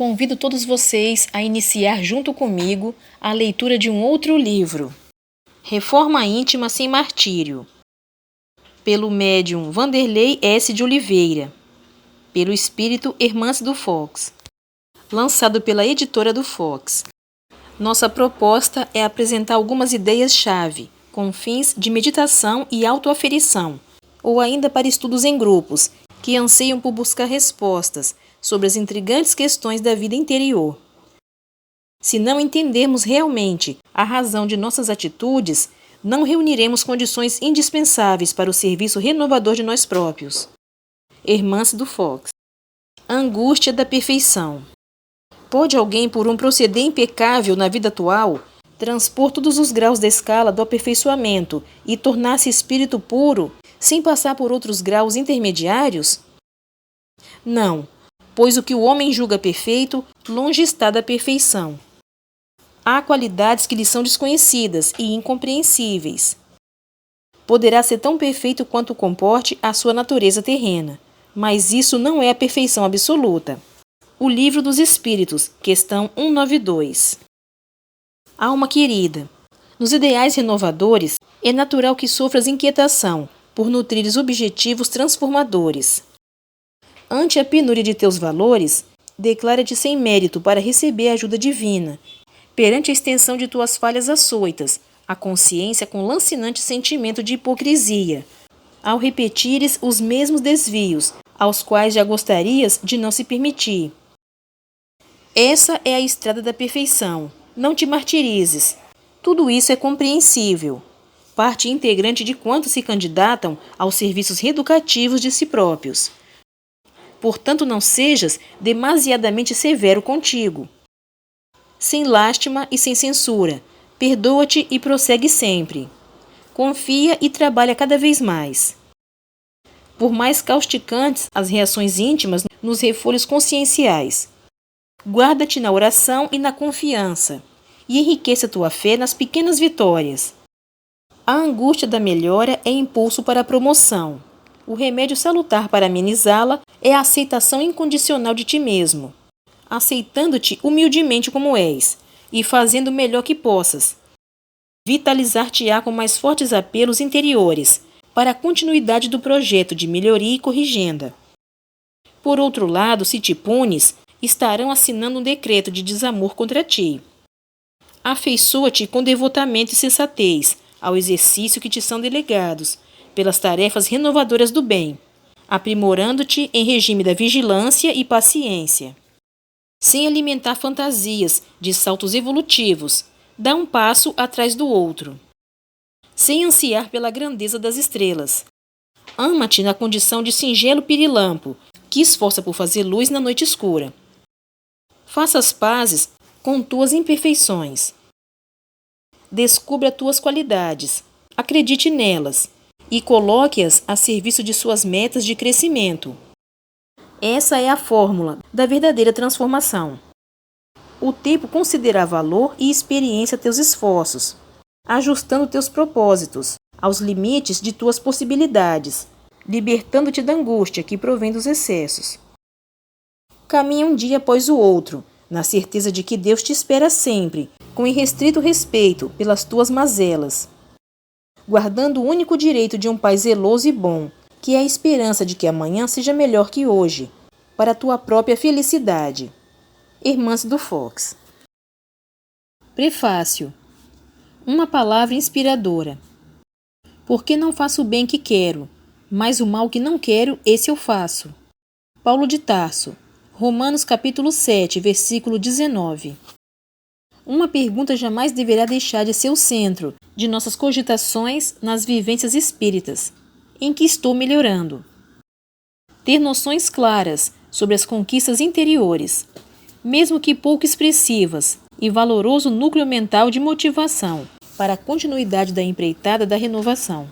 Convido todos vocês a iniciar junto comigo a leitura de um outro livro, Reforma Íntima Sem Martírio, pelo médium Vanderlei S. de Oliveira, pelo espírito Hermance do Fox, lançado pela editora do Fox. Nossa proposta é apresentar algumas ideias-chave, com fins de meditação e autoaferição, ou ainda para estudos em grupos, que anseiam por buscar respostas sobre as intrigantes questões da vida interior. Se não entendermos realmente a razão de nossas atitudes, não reuniremos condições indispensáveis para o serviço renovador de nós próprios. Hermance do Fox. Angústia da perfeição. Pode alguém, por um proceder impecável na vida atual, transpor todos os graus da escala do aperfeiçoamento e tornar-se espírito puro, sem passar por outros graus intermediários? Não, pois o que o homem julga perfeito, longe está da perfeição. Há qualidades que lhe são desconhecidas e incompreensíveis. Poderá ser tão perfeito quanto comporte a sua natureza terrena, mas isso não é a perfeição absoluta. O Livro dos Espíritos, questão 192. Alma querida, nos ideais renovadores, é natural que sofras inquietação por nutrires objetivos transformadores. Ante a penúria de teus valores, declara-te sem mérito para receber a ajuda divina. Perante a extensão de tuas falhas açoitas, a consciência com lancinante sentimento de hipocrisia, ao repetires os mesmos desvios, aos quais já gostarias de não se permitir. Essa é a estrada da perfeição. Não te martirizes. Tudo isso é compreensível. Parte integrante de quantos se candidatam aos serviços reeducativos de si próprios. Portanto, não sejas demasiadamente severo contigo. Sem lástima e sem censura, perdoa-te e prossegue sempre. Confia e trabalha cada vez mais. Por mais causticantes as reações íntimas nos refolhos conscienciais, guarda-te na oração e na confiança, e enriqueça tua fé nas pequenas vitórias. A angústia da melhora é impulso para a promoção. O remédio salutar para amenizá-la é a aceitação incondicional de ti mesmo, aceitando-te humildemente como és e fazendo o melhor que possas. Vitalizar-te-á com mais fortes apelos interiores para a continuidade do projeto de melhoria e corrigenda. Por outro lado, se te punes, estarão assinando um decreto de desamor contra ti. Afeiçoa-te com devotamento e sensatez ao exercício que te são delegados, pelas tarefas renovadoras do bem, aprimorando-te em regime da vigilância e paciência. Sem alimentar fantasias de saltos evolutivos, dá um passo atrás do outro. Sem ansiar pela grandeza das estrelas. Ama-te na condição de singelo pirilampo, que esforça por fazer luz na noite escura. Faça as pazes com tuas imperfeições. Descubra tuas qualidades, acredite nelas e coloque-as a serviço de suas metas de crescimento. Essa é a fórmula da verdadeira transformação. O tempo concederá valor e experiência a teus esforços, ajustando teus propósitos aos limites de tuas possibilidades, libertando-te da angústia que provém dos excessos. Caminha um dia após o outro, na certeza de que Deus te espera sempre, com irrestrito respeito pelas tuas mazelas, guardando o único direito de um pai zeloso e bom, que é a esperança de que amanhã seja melhor que hoje, para a tua própria felicidade. Hermance do Fox. Prefácio. Uma palavra inspiradora. Porque não faço o bem que quero, mas o mal que não quero, esse eu faço. Paulo de Tarso. Romanos capítulo 7, versículo 19. Uma pergunta jamais deverá deixar de ser o centro de nossas cogitações nas vivências espíritas. Em que estou melhorando? Ter noções claras sobre as conquistas interiores, mesmo que pouco expressivas, e valoroso núcleo mental de motivação para a continuidade da empreitada da renovação.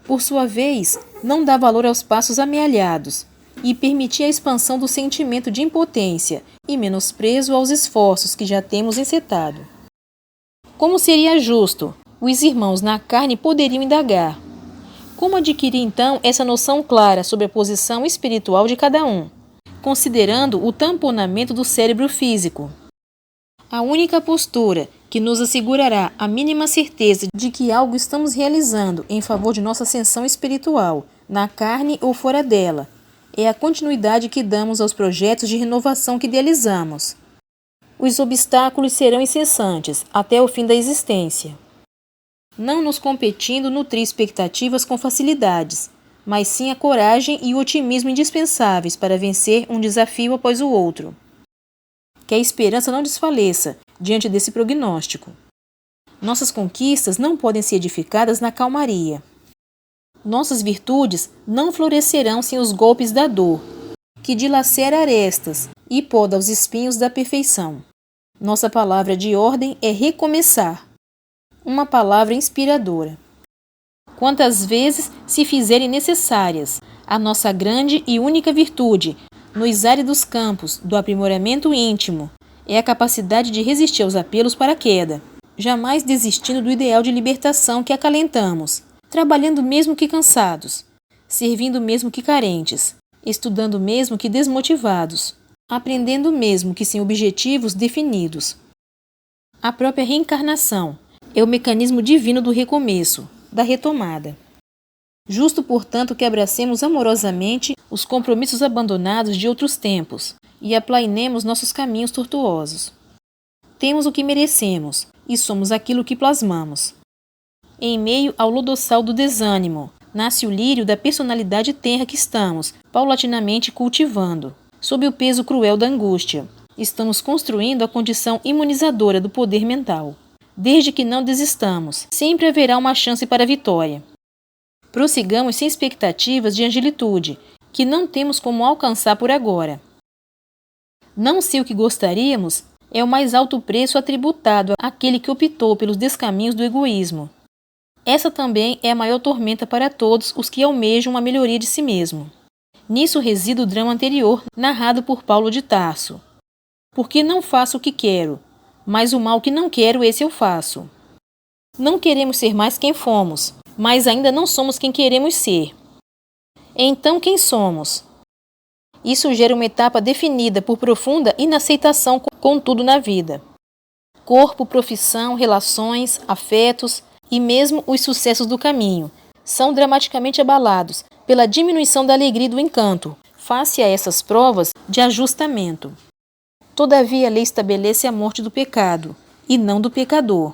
Por sua vez, não dá valor aos passos amealhados e permitir a expansão do sentimento de impotência e menosprezo aos esforços que já temos encetado. Como seria justo, os irmãos na carne poderiam indagar. Como adquirir então essa noção clara sobre a posição espiritual de cada um? considerando o tamponamento do cérebro físico. A única postura que nos assegurará a mínima certeza de que algo estamos realizando em favor de nossa ascensão espiritual, na carne ou fora dela, é a continuidade que damos aos projetos de renovação que idealizamos. Os obstáculos serão incessantes até o fim da existência. Não nos competindo nutrir expectativas com facilidades, mas sim a coragem e o otimismo indispensáveis para vencer um desafio após o outro. Que a esperança não desfaleça diante desse prognóstico. Nossas conquistas não podem ser edificadas na calmaria. Nossas virtudes não florescerão sem os golpes da dor, que dilacera arestas e poda os espinhos da perfeição. Nossa palavra de ordem é recomeçar. Uma palavra inspiradora. Quantas vezes se fizerem necessárias, a nossa grande e única virtude, nos áridos campos do aprimoramento íntimo, é a capacidade de resistir aos apelos para a queda, jamais desistindo do ideal de libertação que acalentamos, trabalhando mesmo que cansados, servindo mesmo que carentes, estudando mesmo que desmotivados, aprendendo mesmo que sem objetivos definidos. A própria reencarnação é o mecanismo divino do recomeço, da retomada. Justo, portanto, que abracemos amorosamente os compromissos abandonados de outros tempos e aplainemos nossos caminhos tortuosos. Temos o que merecemos e somos aquilo que plasmamos. Em meio ao lodossal do desânimo, nasce o lírio da personalidade tenra que estamos, paulatinamente cultivando. Sob o peso cruel da angústia, estamos construindo a condição imunizadora do poder mental. Desde que não desistamos, sempre haverá uma chance para a vitória. Prossigamos sem expectativas de angelitude, que não temos como alcançar por agora. Não ser o que gostaríamos é o mais alto preço atributado àquele que optou pelos descaminhos do egoísmo. Essa também é a maior tormenta para todos os que almejam uma melhoria de si mesmo. Nisso reside o drama anterior, narrado por Paulo de Tarso. Porque não faço o que quero, mas o mal que não quero, esse eu faço. Não queremos ser mais quem fomos, mas ainda não somos quem queremos ser. Então quem somos? Isso gera uma etapa definida por profunda inaceitação com tudo na vida. Corpo, profissão, relações, afetos e mesmo os sucessos do caminho são dramaticamente abalados pela diminuição da alegria e do encanto, face a essas provas de ajustamento. Todavia a lei estabelece a morte do pecado, e não do pecador.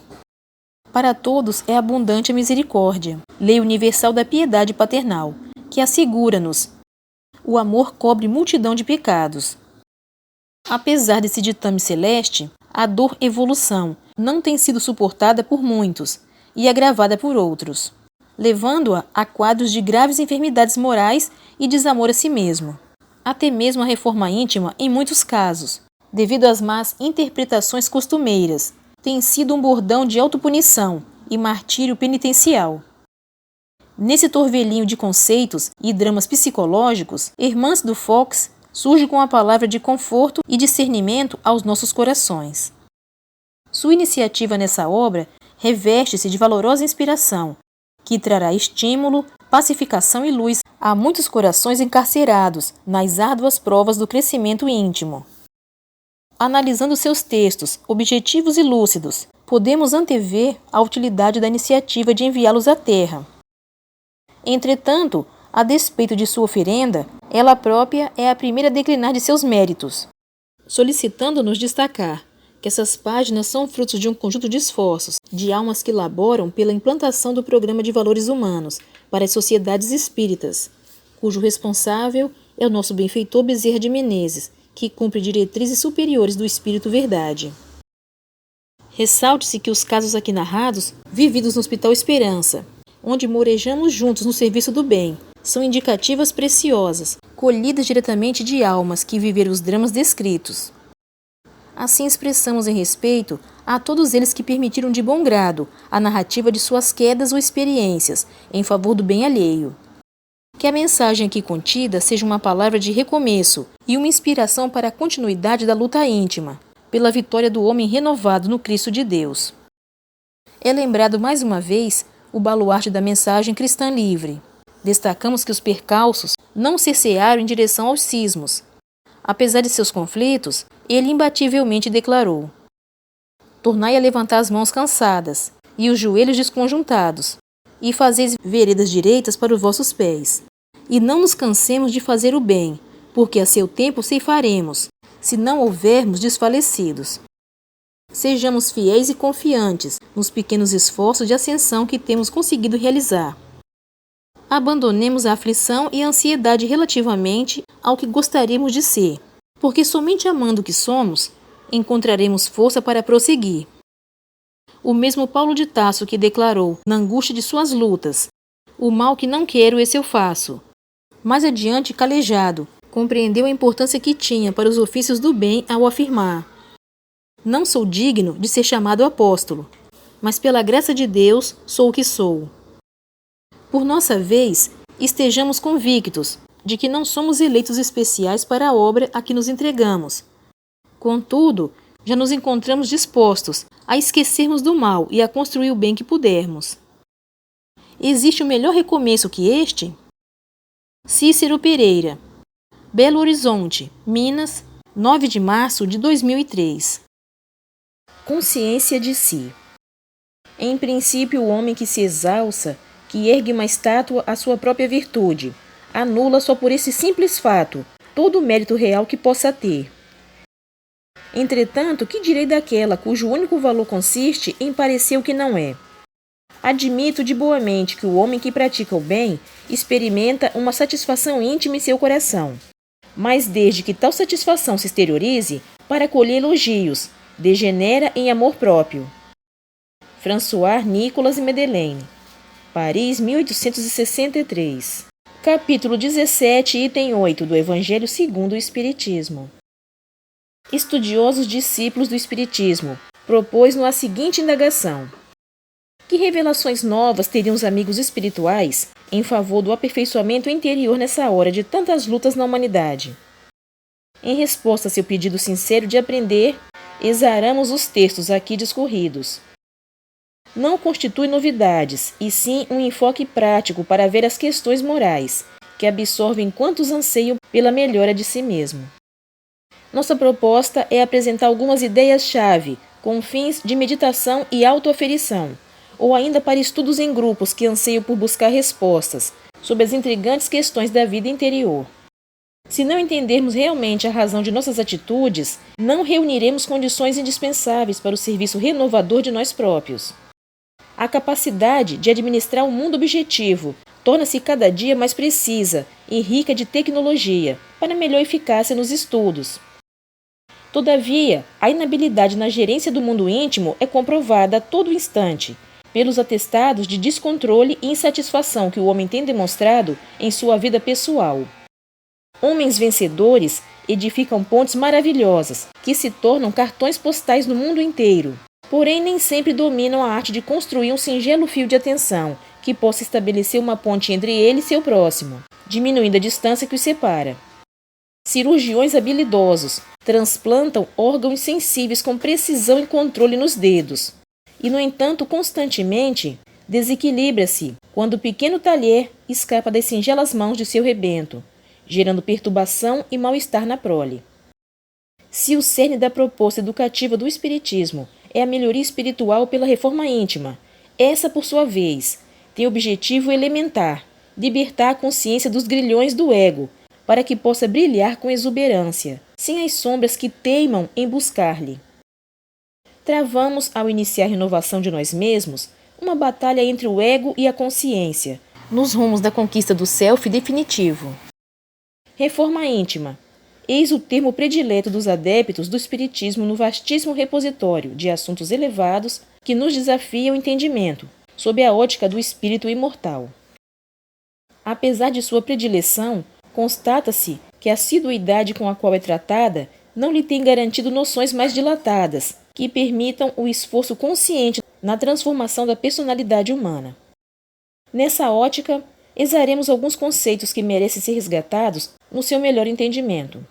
Para todos é abundante a misericórdia, lei universal da piedade paternal, que assegura-nos: o amor cobre multidão de pecados. Apesar desse ditame celeste, a dor evolução não tem sido suportada por muitos e agravada por outros, levando-a a quadros de graves enfermidades morais e desamor a si mesmo. Até mesmo a reforma íntima, em muitos casos, devido às más interpretações costumeiras, tem sido um bordão de autopunição e martírio penitencial. Nesse torvelinho de conceitos e dramas psicológicos, Hermance du Fox surge com a palavra de conforto e discernimento aos nossos corações. Sua iniciativa nessa obra reveste-se de valorosa inspiração, que trará estímulo, pacificação e luz a muitos corações encarcerados nas árduas provas do crescimento íntimo. Analisando seus textos, objetivos e lúcidos, podemos antever a utilidade da iniciativa de enviá-los à Terra. Entretanto, a despeito de sua oferenda, ela própria é a primeira a declinar de seus méritos, solicitando-nos destacar que essas páginas são frutos de um conjunto de esforços de almas que laboram pela implantação do programa de valores humanos para as sociedades espíritas, cujo responsável é o nosso benfeitor Bezerra de Menezes, que cumpre diretrizes superiores do Espírito Verdade. Ressalte-se que os casos aqui narrados, vividos no Hospital Esperança, onde morejamos juntos no serviço do bem, são indicativas preciosas, colhidas diretamente de almas que viveram os dramas descritos. Assim expressamos em respeito a todos eles que permitiram de bom grado a narrativa de suas quedas ou experiências em favor do bem alheio. Que a mensagem aqui contida seja uma palavra de recomeço e uma inspiração para a continuidade da luta íntima, pela vitória do homem renovado no Cristo de Deus. É lembrado mais uma vez o baluarte da mensagem cristã livre. Destacamos que os percalços não cessearam em direção aos cismos. Apesar de seus conflitos, ele imbativelmente declarou: tornai a levantar as mãos cansadas e os joelhos desconjuntados, e fazeis veredas direitas para os vossos pés. E não nos cansemos de fazer o bem, porque a seu tempo ceifaremos, se não houvermos desfalecidos. Sejamos fiéis e confiantes nos pequenos esforços de ascensão que temos conseguido realizar. Abandonemos a aflição e a ansiedade relativamente ao que gostaríamos de ser, porque somente amando o que somos, encontraremos força para prosseguir. O mesmo Paulo de Tarso que declarou, na angústia de suas lutas: o mal que não quero, esse eu faço. Mais adiante, calejado, compreendeu a importância que tinha para os ofícios do bem ao afirmar: não sou digno de ser chamado apóstolo, mas pela graça de Deus sou o que sou. Por nossa vez, estejamos convictos de que não somos eleitos especiais para a obra a que nos entregamos. Contudo, já nos encontramos dispostos a esquecermos do mal e a construir o bem que pudermos. Existe um melhor recomeço que este? Cícero Pereira, Belo Horizonte, Minas, 9 de março de 2003. Consciência de si. Em princípio, o homem que se exalça, que ergue uma estátua à sua própria virtude, anula só por esse simples fato todo o mérito real que possa ter. Entretanto, que direi daquela cujo único valor consiste em parecer o que não é? Admito de boa mente que o homem que pratica o bem experimenta uma satisfação íntima em seu coração, mas desde que tal satisfação se exteriorize, para colher elogios, degenera em amor próprio. François Nicolas Madeleine, Paris, 1863. Capítulo 17, item 8 do Evangelho segundo o Espiritismo. Estudiosos discípulos do Espiritismo propôs-nos a seguinte indagação: que revelações novas teriam os amigos espirituais em favor do aperfeiçoamento interior nessa hora de tantas lutas na humanidade? Em resposta a seu pedido sincero de aprender, exaramos os textos aqui discorridos. Não constitui novidades, e sim um enfoque prático para ver as questões morais, que absorvem quantos anseiam pela melhora de si mesmo. Nossa proposta é apresentar algumas ideias-chave, com fins de meditação e autoaferição, ou ainda para estudos em grupos que anseiam por buscar respostas sobre as intrigantes questões da vida interior. Se não entendermos realmente a razão de nossas atitudes, não reuniremos condições indispensáveis para o serviço renovador de nós próprios. A capacidade de administrar um mundo objetivo torna-se cada dia mais precisa e rica de tecnologia para melhor eficácia nos estudos. Todavia, a inabilidade na gerência do mundo íntimo é comprovada a todo instante pelos atestados de descontrole e insatisfação que o homem tem demonstrado em sua vida pessoal. Homens vencedores edificam pontes maravilhosas que se tornam cartões postais no mundo inteiro. Porém, nem sempre dominam a arte de construir um singelo fio de atenção que possa estabelecer uma ponte entre ele e seu próximo, diminuindo a distância que os separa. Cirurgiões habilidosos transplantam órgãos sensíveis com precisão e controle nos dedos, e, no entanto, constantemente desequilibra-se quando o pequeno talher escapa das singelas mãos de seu rebento, gerando perturbação e mal-estar na prole. Se o cerne da proposta educativa do Espiritismo é a melhoria espiritual pela reforma íntima, essa, por sua vez, tem objetivo elementar: libertar a consciência dos grilhões do ego, para que possa brilhar com exuberância, sem as sombras que teimam em buscar-lhe. Travamos, ao iniciar a renovação de nós mesmos, uma batalha entre o ego e a consciência, nos rumos da conquista do self definitivo. Reforma íntima. Eis o termo predileto dos adeptos do Espiritismo no vastíssimo repositório de assuntos elevados que nos desafia o entendimento, sob a ótica do espírito imortal. Apesar de sua predileção, constata-se que a assiduidade com a qual é tratada não lhe tem garantido noções mais dilatadas, que permitam o esforço consciente na transformação da personalidade humana. Nessa ótica, exaremos alguns conceitos que merecem ser resgatados no seu melhor entendimento.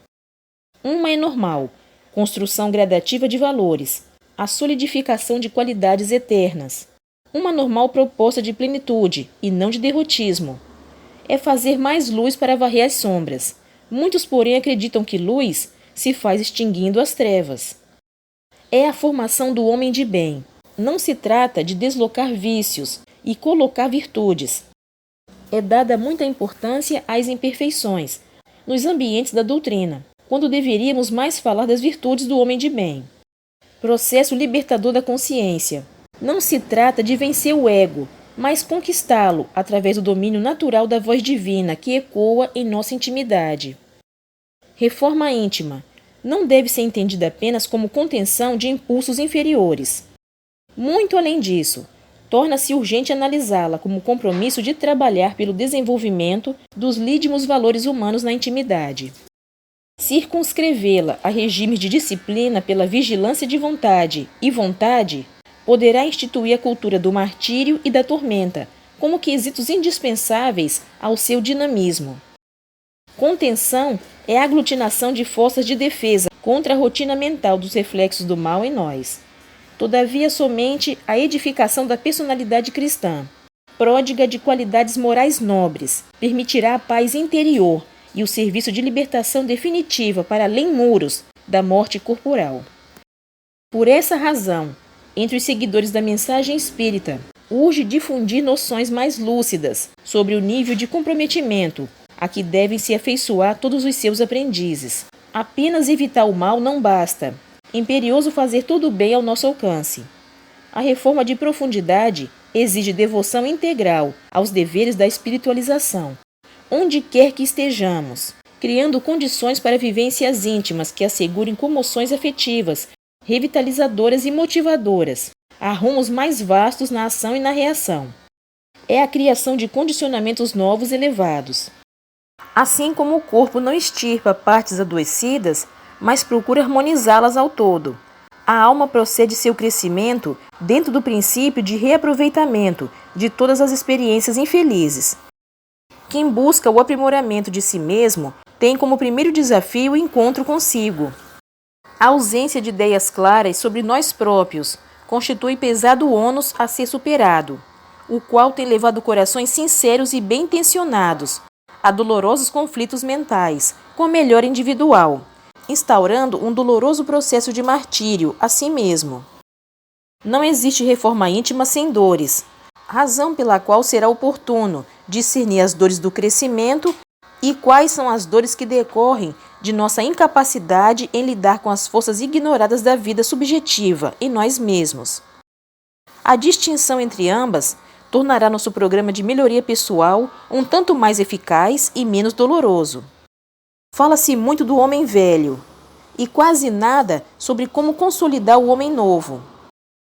Uma é normal, construção gradativa de valores, a solidificação de qualidades eternas. Uma normal proposta de plenitude e não de derrotismo. É fazer mais luz para varrer as sombras, Muitos, porém, acreditam que luz se faz extinguindo as trevas. É a formação do homem de bem. Não se trata de deslocar vícios e colocar virtudes. É dada muita importância às imperfeições nos ambientes da doutrina, quando deveríamos mais falar das virtudes do homem de bem. Processo libertador da consciência. Não se trata de vencer o ego, mas conquistá-lo através do domínio natural da voz divina que ecoa em nossa intimidade. Reforma íntima. Não deve ser entendida apenas como contenção de impulsos inferiores. Muito além disso, torna-se urgente analisá-la como compromisso de trabalhar pelo desenvolvimento dos lídimos valores humanos na intimidade. Circunscrevê-la a regimes de disciplina pela vigilância de vontade e vontade poderá instituir a cultura do martírio e da tormenta como quesitos indispensáveis ao seu dinamismo. Contenção é a aglutinação de forças de defesa contra a rotina mental dos reflexos do mal em nós. Todavia, somente a edificação da personalidade cristã, pródiga de qualidades morais nobres, permitirá a paz interior e o serviço de libertação definitiva para além muros da morte corporal. Por essa razão, entre os seguidores da mensagem espírita, urge difundir noções mais lúcidas sobre o nível de comprometimento a que devem se afeiçoar todos os seus aprendizes. Apenas evitar o mal não basta. Imperioso fazer todo o bem ao nosso alcance. A reforma de profundidade exige devoção integral aos deveres da espiritualização, onde quer que estejamos, criando condições para vivências íntimas que assegurem comoções afetivas, revitalizadoras e motivadoras, a rumos mais vastos na ação e na reação. É a criação de condicionamentos novos elevados. Assim como o corpo não extirpa partes adoecidas, mas procura harmonizá-las ao todo, a alma procede seu crescimento dentro do princípio de reaproveitamento de todas as experiências infelizes. Quem busca o aprimoramento de si mesmo tem como primeiro desafio o encontro consigo. A ausência de ideias claras sobre nós próprios constitui pesado ônus a ser superado, o qual tem levado corações sinceros e bem-intencionados a dolorosos conflitos mentais com a melhora individual, instaurando um doloroso processo de martírio a si mesmo. Não existe reforma íntima sem dores, razão pela qual será oportuno discernir as dores do crescimento e quais são as dores que decorrem de nossa incapacidade em lidar com as forças ignoradas da vida subjetiva em nós mesmos. A distinção entre ambas tornará nosso programa de melhoria pessoal um tanto mais eficaz e menos doloroso. Fala-se muito do homem velho e quase nada sobre como consolidar o homem novo.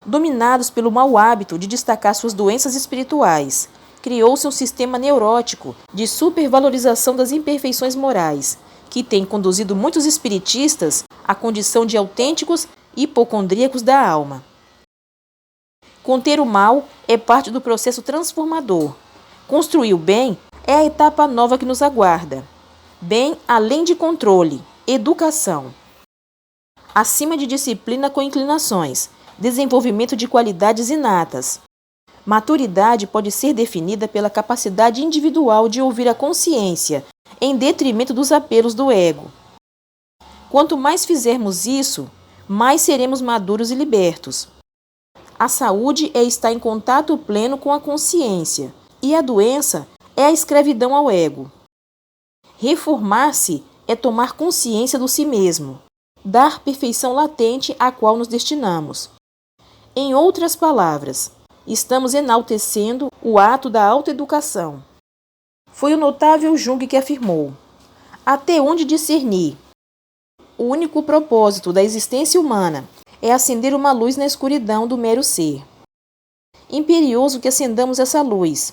Dominados pelo mau hábito de destacar suas doenças espirituais, criou-se um sistema neurótico de supervalorização das imperfeições morais, que tem conduzido muitos espiritistas à condição de autênticos hipocondríacos da alma. Conter o mal é parte do processo transformador. Construir o bem é a etapa nova que nos aguarda. Bem além de controle, educação. Acima de disciplina com inclinações, desenvolvimento de qualidades inatas. Maturidade pode ser definida pela capacidade individual de ouvir a consciência, em detrimento dos apelos do ego. Quanto mais fizermos isso, mais seremos maduros e libertos. A saúde é estar em contato pleno com a consciência, e a doença é a escravidão ao ego. Reformar-se é tomar consciência do si mesmo, dar perfeição latente à qual nos destinamos. Em outras palavras, estamos enaltecendo o ato da autoeducação. Foi o notável Jung que afirmou: até onde discernir? O único propósito da existência humana é acender uma luz na escuridão do mero ser. Imperioso que acendamos essa luz,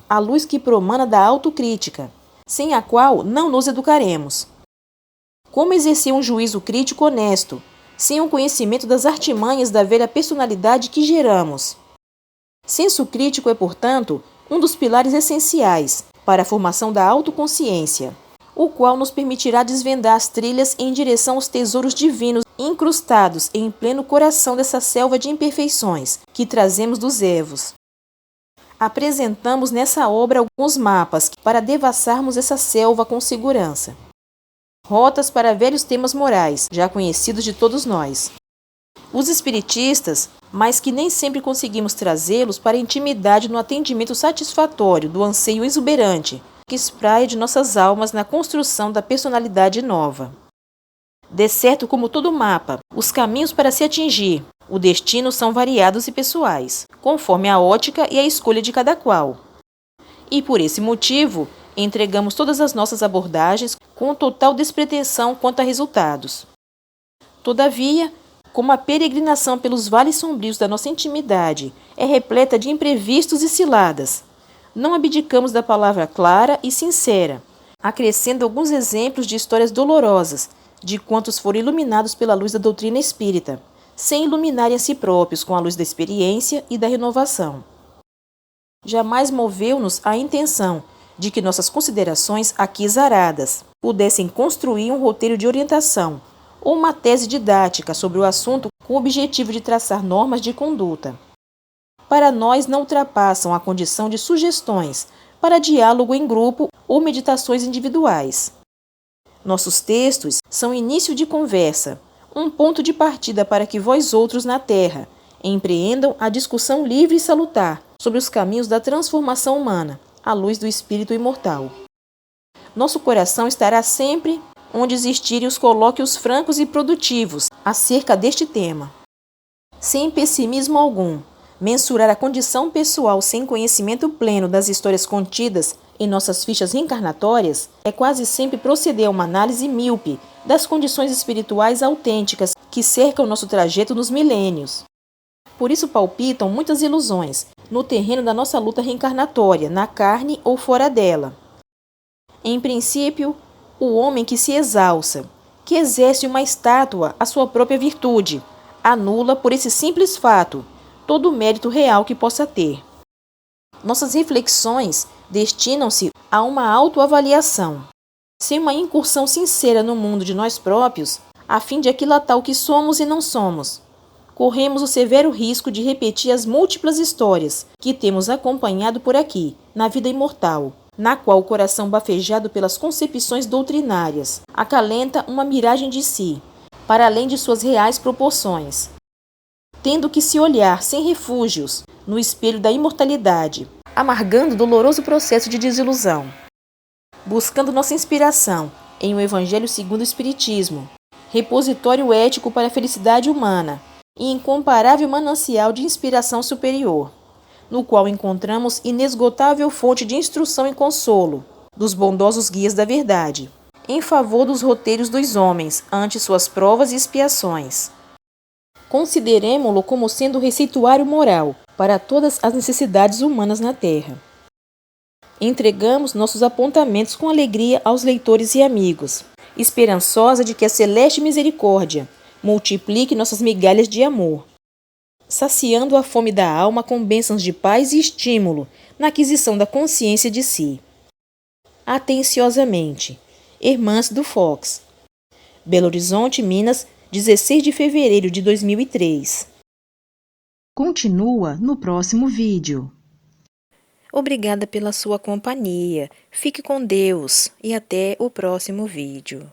a luz que promana da autocrítica, sem a qual não nos educaremos. Como exercer um juízo crítico honesto, sem o conhecimento das artimanhas da velha personalidade que geramos? Senso crítico é, portanto, um dos pilares essenciais para a formação da autoconsciência, o qual nos permitirá desvendar as trilhas em direção aos tesouros divinos incrustados em pleno coração dessa selva de imperfeições que trazemos dos Evos. Apresentamos nessa obra alguns mapas para devassarmos essa selva com segurança. rotas para velhos temas morais, já conhecidos de todos nós. Os espiritistas, mas que nem sempre conseguimos trazê-los para a intimidade no atendimento satisfatório do anseio exuberante que espraia de nossas almas na construção da personalidade nova. De certo, como todo mapa, os caminhos para se atingir o destino são variados e pessoais, conforme a ótica e a escolha de cada qual. E por esse motivo, entregamos todas as nossas abordagens com total despretensão quanto a resultados. Todavia, como a peregrinação pelos vales sombrios da nossa intimidade é repleta de imprevistos e ciladas, não abdicamos da palavra clara e sincera, acrescendo alguns exemplos de histórias dolorosas de quantos foram iluminados pela luz da doutrina espírita, sem iluminarem a si próprios com a luz da experiência e da renovação. Jamais moveu-nos a intenção de que nossas considerações aqui exaradas pudessem construir um roteiro de orientação ou uma tese didática sobre o assunto com o objetivo de traçar normas de conduta. Para nós não ultrapassam a condição de sugestões para diálogo em grupo ou meditações individuais. Nossos textos são início de conversa, um ponto de partida para que vós outros na Terra empreendam a discussão livre e salutar sobre os caminhos da transformação humana, à luz do Espírito imortal. Nosso coração estará sempre onde existirem os colóquios francos e produtivos acerca deste tema. Sem pessimismo algum, mensurar a condição pessoal sem conhecimento pleno das histórias contidas em nossas fichas reencarnatórias é quase sempre proceder a uma análise míope das condições espirituais autênticas que cercam nosso trajeto nos milênios. Por isso palpitam muitas ilusões no terreno da nossa luta reencarnatória, na carne ou fora dela. Em princípio, o homem que se exalça, que exerce uma estátua à sua própria virtude, anula por esse simples fato todo o mérito real que possa ter. Nossas reflexões destinam-se a uma autoavaliação, sem uma incursão sincera no mundo de nós próprios, a fim de aquilatar o que somos e não somos. Corremos o severo risco de repetir as múltiplas histórias que temos acompanhado por aqui, na vida imortal, na qual o coração bafejado pelas concepções doutrinárias acalenta uma miragem de si, para além de suas reais proporções, tendo que se olhar sem refúgios no espelho da imortalidade, amargando o doloroso processo de desilusão, buscando nossa inspiração em o Evangelho segundo o Espiritismo, repositório ético para a felicidade humana e incomparável manancial de inspiração superior, no qual encontramos inesgotável fonte de instrução e consolo dos bondosos guias da verdade, em favor dos roteiros dos homens ante suas provas e expiações. Consideremo-lo como sendo o receituário moral para todas as necessidades humanas na Terra. Entregamos nossos apontamentos com alegria aos leitores e amigos, esperançosa de que a celeste misericórdia multiplique nossas migalhas de amor, saciando a fome da alma com bênçãos de paz e estímulo na aquisição da consciência de si. Atenciosamente, Irmãs do Fox, Belo Horizonte, Minas, 16 de fevereiro de 2003. Continua no próximo vídeo. Obrigada pela sua companhia. Fique com Deus e até o próximo vídeo.